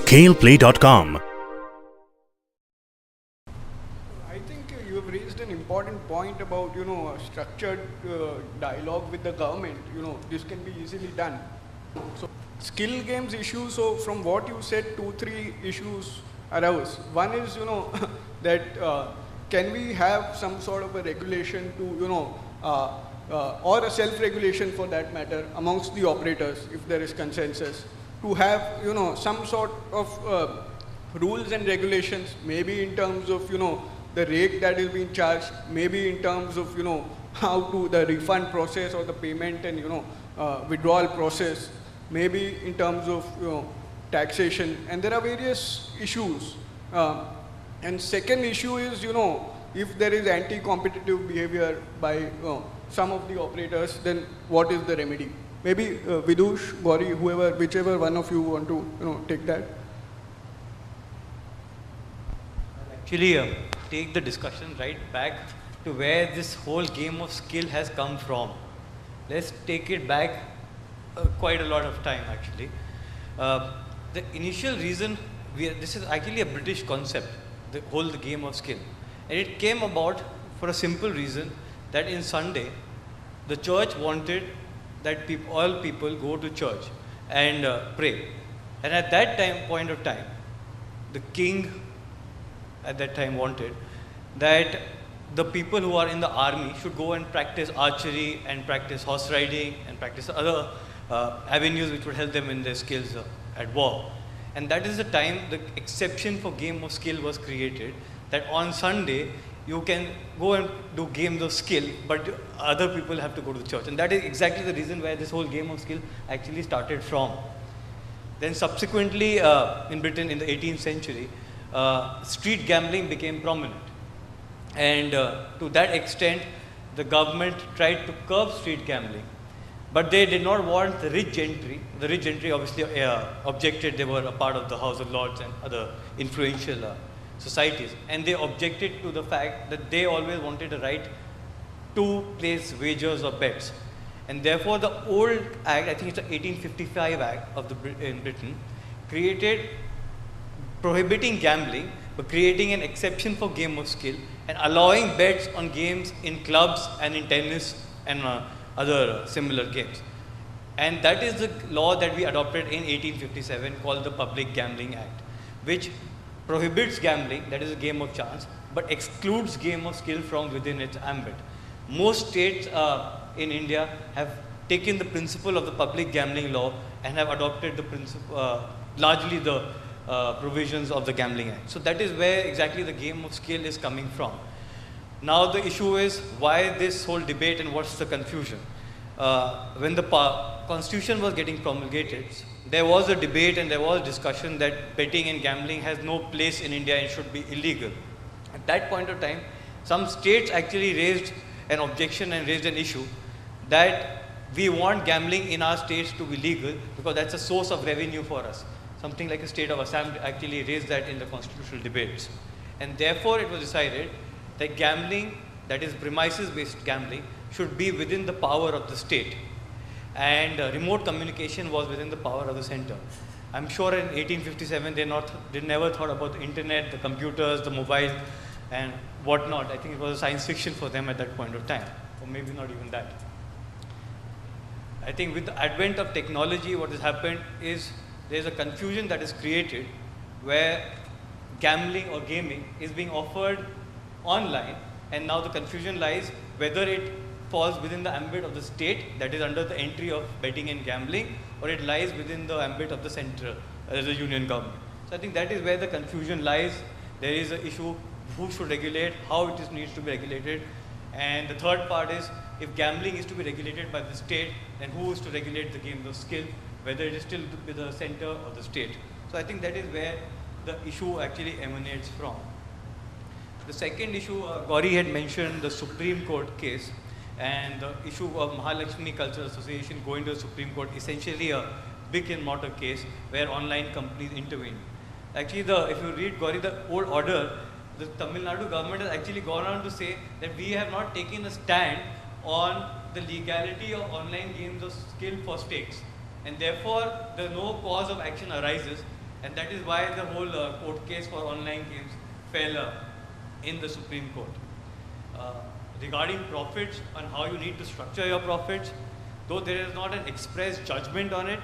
KhelPlay.com. I think you have raised an important point about, a structured dialogue with the government. This can be easily done. So, skill games issue, so from what you said, 2-3 issues arose. One is, that can we have some sort of a regulation to, or a self-regulation for that matter amongst the operators, if there is consensus, to have, some sort of rules and regulations, maybe in terms of, the rate that is being charged, maybe in terms of, how to the refund process or the payment and, withdrawal process, maybe in terms of, taxation, and there are various issues. And second issue is, if there is anti-competitive behavior by some of the operators, then what is the remedy? Maybe Vidush, Gowree, whoever, whichever one of you want to, take that. Actually, take the discussion right back to where this whole game of skill has come from. Let's take it back quite a lot of time actually. The initial reason, this is actually a British concept, the whole game of skill. And it came about for a simple reason that in Sunday, the church wanted that all people go to church and pray. And at that point of time, the king at that time wanted that the people who are in the army should go and practice archery and practice horse riding and practice other avenues which would help them in their skills at war. And that is the time the exception for game of skill was created, that on Sunday you can go and do games of skill, but other people have to go to the church. And that is exactly the reason where this whole game of skill actually started from. Then subsequently in Britain in the 18th century, street gambling became prominent. And to that extent, the government tried to curb street gambling. But they did not want the rich gentry. The rich gentry obviously objected. They were a part of the House of Lords and other influential societies. And they objected to the fact that they always wanted a right to place wagers or bets. And therefore the old act, I think it's the 1855 Act of in Britain, created prohibiting gambling, but creating an exception for game of skill and allowing bets on games in clubs and in tennis and other similar games. And that is the law that we adopted in 1857 called the Public Gambling Act, which prohibits gambling, that is a game of chance, but excludes game of skill from within its ambit. Most states in India have taken the principle of the public gambling law and have adopted the principle, largely the provisions of the Gambling Act. So that is where exactly the game of skill is coming from. Now the issue is why this whole debate and what's the confusion? When the constitution was getting promulgated, there was a debate and there was discussion that betting and gambling has no place in India and should be illegal. At that point of time, some states actually raised an objection and raised an issue that we want gambling in our states to be legal because that's a source of revenue for us. Something like a state of Assam actually raised that in the constitutional debates. And therefore it was decided that gambling, that is premises-based gambling, should be within the power of the state. And remote communication was within the power of the center. I'm sure in 1857 they never thought about the internet, the computers, the mobile and whatnot. I think it was a science fiction for them at that point of time, or maybe not even that. I think with the advent of technology, what has happened is there's a confusion that is created where gambling or gaming is being offered online, and now the confusion lies whether it falls within the ambit of the state, that is under the entry of betting and gambling, or it lies within the ambit of the central, the union government. So I think that is where the confusion lies. There is an issue, who should regulate, how it needs to be regulated. And the third part is, if gambling is to be regulated by the state, then who is to regulate the game of skill, whether it is still with the center or the state. So I think that is where the issue actually emanates from. The second issue, Gowree had mentioned the Supreme Court case, and the issue of Mahalakshmi Cultural Association going to the Supreme Court, essentially a brick and mortar case where online companies intervened. Actually, if you read Gowree, the old order, the Tamil Nadu government has actually gone on to say that we have not taken a stand on the legality of online games of skill for stakes, and therefore no cause of action arises And that is why the whole court case for online games fell in the Supreme Court. Uh, Regarding profits and how you need to structure your profits, though there is not an express judgment on it,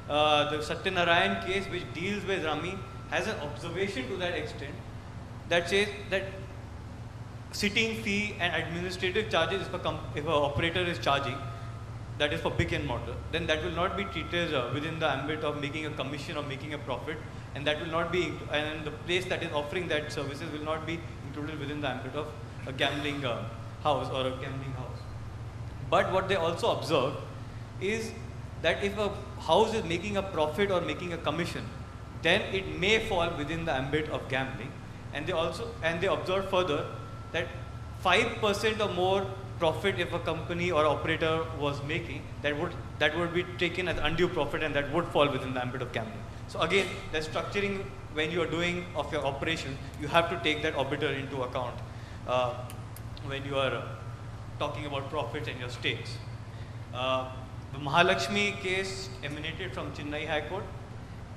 the Satyanarayan case, which deals with Rummy, has an observation to that extent that says that sitting fee and administrative charges, if an operator is charging, that is for brick and mortar, then that will not be treated within the ambit of making a commission or making a profit, and that will not be, and the place that is offering that services will not be included within the ambit of a gambling house or a gambling house. But what they also observe is that if a house is making a profit or making a commission, then it may fall within the ambit of gambling. And they observe further that 5% or more profit if a company or operator was making, that would be taken as undue profit, and that would fall within the ambit of gambling. So again, the structuring when you are doing of your operation, you have to take that arbiter into account when you are talking about profits and your stakes. The Mahalakshmi case emanated from Chennai High Court.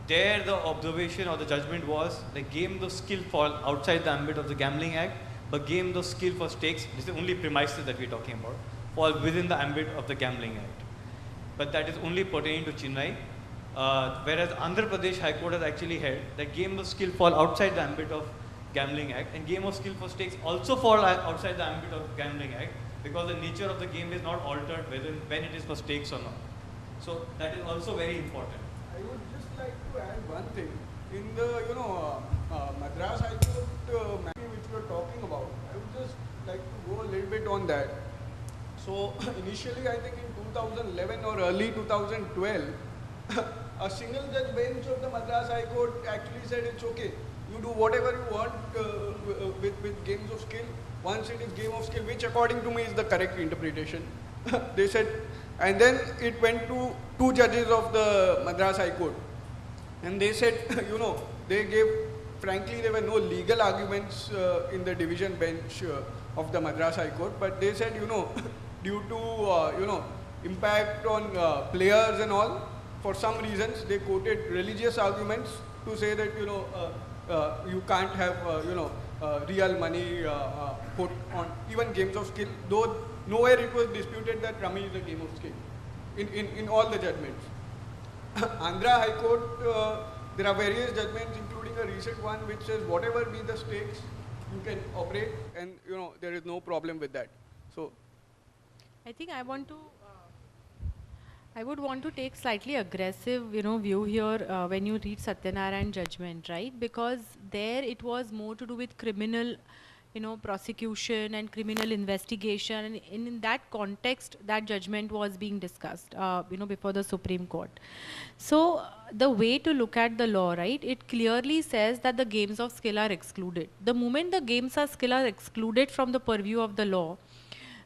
There the observation or the judgment was the games of skill fall outside the ambit of the Gambling Act, but games of skill for stakes, this is the only premises that we are talking about, fall within the ambit of the Gambling Act. But that is only pertaining to Chennai. Whereas Andhra Pradesh High Court has actually held that game of skill fall outside the ambit of Gambling Act, and game of skill for stakes also fall outside the ambit of Gambling Act, because the nature of the game is not altered when it is for stakes or not. So that is also very important. I would just like to add one thing. In the Madras High Court matter which we are talking about, I would just like to go a little bit on that. So initially, I think in 2011 or early 2012, a single judge bench of the Madras High Court actually said it's okay. You do whatever you want with games of skill. Once it is game of skill, which according to me is the correct interpretation. They said, and then it went to two judges of the Madras High Court. And they said, they gave, frankly, there were no legal arguments in the division bench of the Madras High Court, but they said, due to, impact on players and all, for some reasons, they quoted religious arguments to say that, you can't have, real money put on even games of skill, though nowhere it was disputed that rummy is a game of skill in all the judgments. Andhra High Court, there are various judgments, including a recent one which says whatever be the stakes, you can operate, and there is no problem with that. So, I think I would want to take slightly aggressive, view here when you read Satyanarayan judgment, right? Because there it was more to do with criminal, prosecution and criminal investigation, and in that context, that judgment was being discussed, before the Supreme Court. So the way to look at the law, right? It clearly says that the games of skill are excluded. The moment the games of skill are excluded from the purview of the law,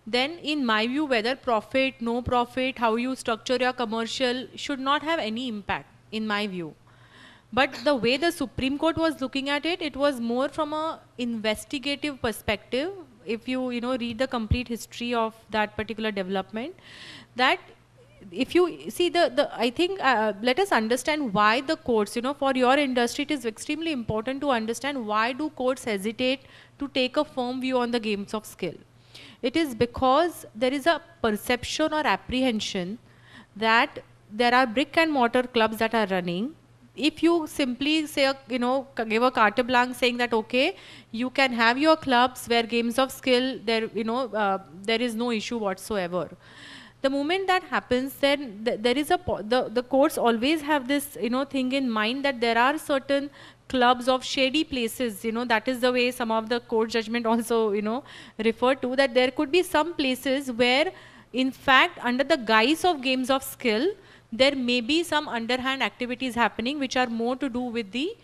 then in my view, whether profit, no profit, how you structure your commercial should not have any impact, in my view. But the way the Supreme Court was looking at it, it was more from a investigative perspective. If you, read the complete history of that particular development, that if you see I think, let us understand why the courts, for your industry, it is extremely important to understand why do courts hesitate to take a firm view on the games of skill. It is because there is a perception or apprehension that there are brick and mortar clubs that are running. If you simply say, give a carte blanche saying that, okay, you can have your clubs where games of skill, there is no issue whatsoever. The moment that happens, then there is the courts always have this, thing in mind that there are certain clubs of shady places, that is the way some of the court judgment also, refer to, that there could be some places where, in fact, under the guise of games of skill, there may be some underhand activities happening which are more to do with the,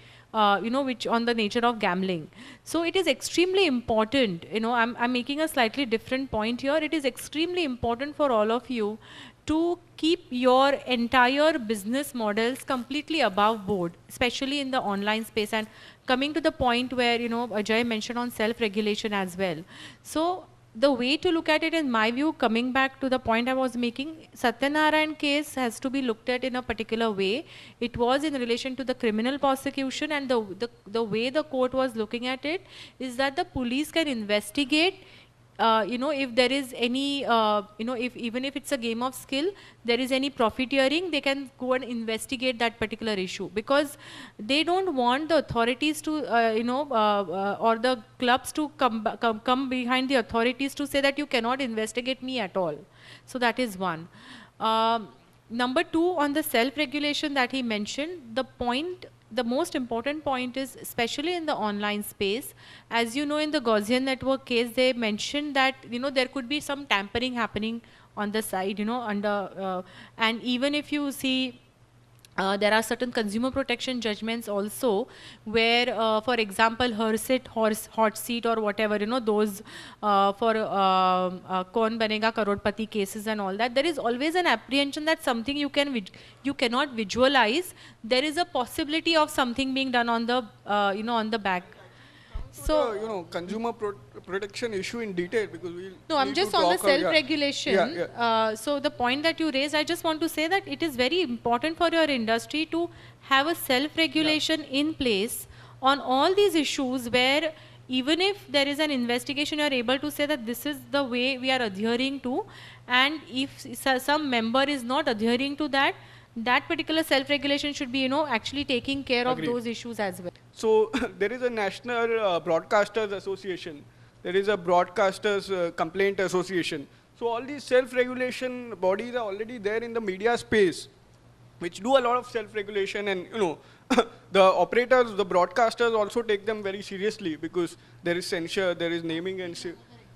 which on the nature of gambling. So it is extremely important, I'm making a slightly different point here. It is extremely important for all of you to keep your entire business models completely above board, especially in the online space. And coming to the point where, Ajay mentioned on self-regulation as well. So the way to look at it, in my view, coming back to the point I was making, Satyanarayan case has to be looked at in a particular way. It was in relation to the criminal prosecution, and the way the court was looking at it is that the police can investigate, if there is any, if even if it's a game of skill, there is any profiteering, they can go and investigate that particular issue, because they don't want the authorities to, or the clubs to come behind the authorities to say that you cannot investigate me at all. So that is one. Number two, on the self-regulation that he mentioned, the most important point is, especially in the online space, as you know, in the Gaussian network case, they mentioned that, there could be some tampering happening on the side, and even if you see, there are certain consumer protection judgments also where, for example, hot seat or whatever, those for Kaun Banega Karodpati cases and all that, there is always an apprehension that something you cannot visualize. There is a possibility of something being done on the, on the back. So, consumer protection issue in detail, because no, I'm just on the self-regulation. So the point that you raised, I just want to say that it is very important for your industry to have a self-regulation in place on all these issues, where even if there is an investigation, you are able to say that this is the way we are adhering to, and if some member is not adhering to that, that particular self-regulation should be, actually taking care of those issues as well. So there is a National Broadcasters Association. There is a Broadcasters Complaint Association. So all these self-regulation bodies are already there in the media space, which do a lot of self-regulation, and the operators, the broadcasters also take them very seriously, because there is censure, there is naming and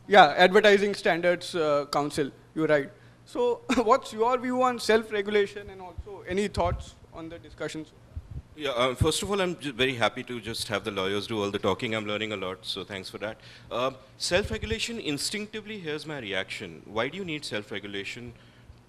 Advertising Standards Council. You're right. So what's your view on self-regulation, and also any thoughts on the discussions? Yeah, first of all, I'm very happy to just have the lawyers do all the talking. I'm learning a lot, so thanks for that. Self-regulation, instinctively, here's my reaction. Why do you need self-regulation?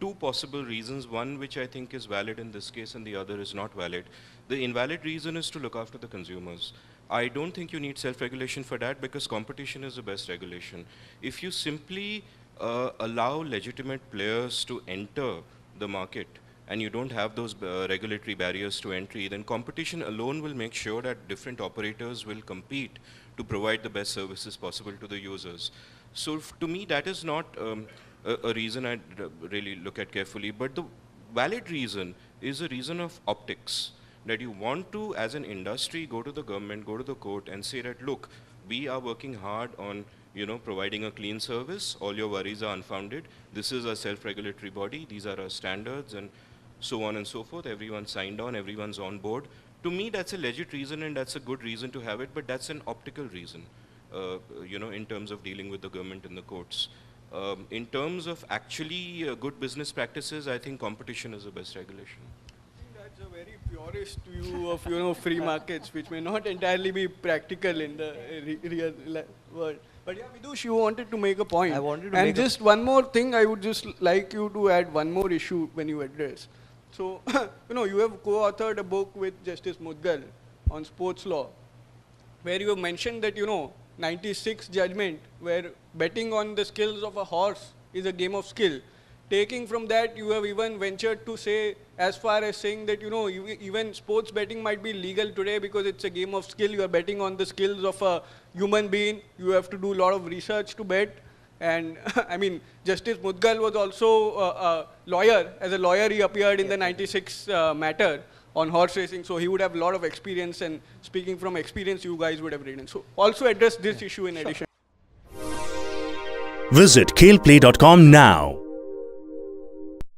Two possible reasons. One, which I think is valid in this case, and the other is not valid. The invalid reason is to look after the consumers. I don't think you need self-regulation for that, because competition is the best regulation. If you simply allow legitimate players to enter the market, and you don't have those regulatory barriers to entry, then competition alone will make sure that different operators will compete to provide the best services possible to the users. So to me, that is not a reason I'd really look at carefully. But the valid reason is a reason of optics, that you want to, as an industry, go to the government, go to the court, and say that, look, we are working hard on providing a clean service. All your worries are unfounded. This is a self-regulatory body. These are our standards, and so on and so forth. Everyone signed on. Everyone's on board. To me, that's a legit reason, and that's a good reason to have it. But that's an optical reason, in terms of dealing with the government and the courts. In terms of actually good business practices, I think competition is the best regulation. That's a very purist view of free markets, which may not entirely be practical in the real world. But yeah, Vidush, you wanted to make a point. I wanted to and just one more thing, I would just like you to add one more issue when you address. So, you have co-authored a book with Justice Mudgal on sports law, where you have mentioned that, 96 judgment, where betting on the skills of a horse is a game of skill. Taking from that, you have even ventured to say, as far as saying that, even sports betting might be legal today because it's a game of skill. You are betting on the skills of a human being. You have to do a lot of research to bet. And I mean, Justice Mudgal was also a lawyer. As a lawyer, he appeared in the 96 matter on horse racing. So he would have a lot of experience, and speaking from experience, you guys would have written. So also address this issue in addition. Visit KhelPlay.com now.